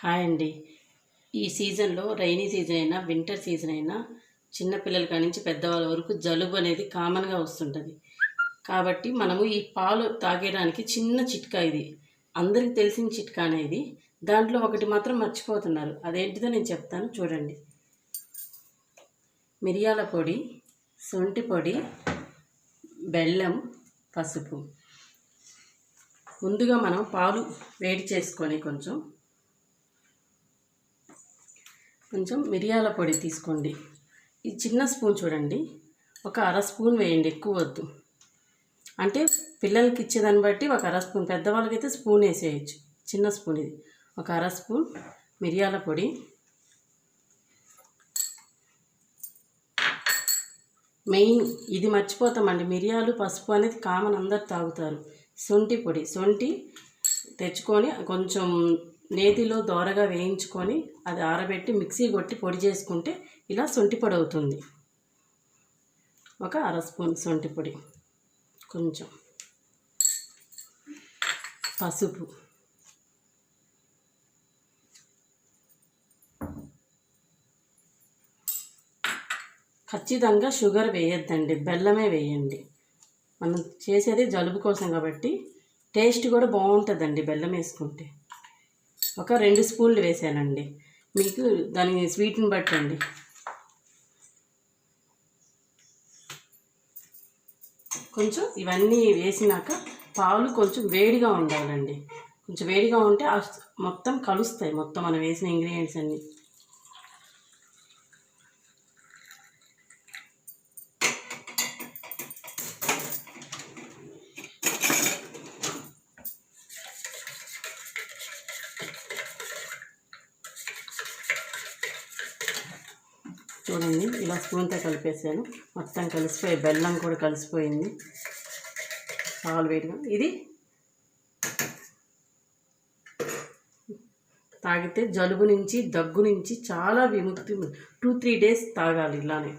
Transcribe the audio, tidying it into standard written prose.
Hi అండి. ఈ సీజన్లో రైనీ సీజన్ అయినా వింటర్ సీజన్ అయినా చిన్నపిల్లల కాడి నుంచి పెద్దవాళ్ళ వరకు జలుబు అనేది కామన్గా వస్తుంటుంది. కాబట్టి మనము ఈ పాలు తాగేయడానికి చిన్న చిట్కా ఇది. అందరికి తెలిసిన చిట్కా అనేది. దాంట్లో ఒకటి మాత్రం మర్చిపోతున్నారు. అదేంటిదో నేను చెప్తాను చూడండి. మిరియాల పొడి, శొంఠి పొడి, బెల్లం, పసుపు. ముందుగా మనం పాలు వేడి చేసుకొని కొంచెం మిరియాల పొడి తీసుకోండి. ఈ చిన్న స్పూన్ చూడండి, ఒక అర స్పూన్ వేయండి, ఎక్కువ వద్దు. అంటే పిల్లలకి ఇచ్చేదాన్ని బట్టి ఒక అర స్పూన్, పెద్దవాళ్ళకైతే స్పూన్ వేసేయచ్చు. చిన్న స్పూన్ ఇది. ఒక అర స్పూన్ మిరియాల పొడి, మెయిన్ ఇది మర్చిపోతామండి, మిరియాలు పసుపు అనేది కామన్, అందరు తాగుతారు. శొంఠి పొడి, శొంఠి తెచ్చుకొని కొంచెం నేతిలో దోరగా వేయించుకొని అది ఆరబెట్టి మిక్సీ కొట్టి పొడి చేసుకుంటే ఇలా శొంఠి పొడి అవుతుంది. ఒక అర స్పూన్ శొంఠి పొడి, కొంచెం పసుపు, ఖచ్చితంగా షుగర్ వేయొద్దండి, బెల్లమే వేయండి. మనం చేసేది జలుబు కోసం కాబట్టి టేస్ట్ కూడా బాగుంటుందండి బెల్లం వేసుకుంటే. ఒక 2 స్పూన్లు వేసానండి, మీకు దాని స్వీట్ని బట్టండి. కొంచెం ఇవన్నీ వేసినాక పాలు కొంచెం వేడిగా ఉండాలండి. కొంచెం వేడిగా ఉంటే మొత్తం కలుస్తాయి, మొత్తం మనం వేసిన ఇంగ్రీడియంట్స్ అన్నీ. చూడండి, ఇలా స్పూన్తో కలిపేసాను. మొత్తం కలిసిపోయి బెల్లం కూడా కలిసిపోయింది. పాలు వేడిగా ఇది తాగితే జలుబు నుంచి దగ్గు నుంచి చాలా విముక్తి. 2-3 డేస్ తాగాలి ఇలానే.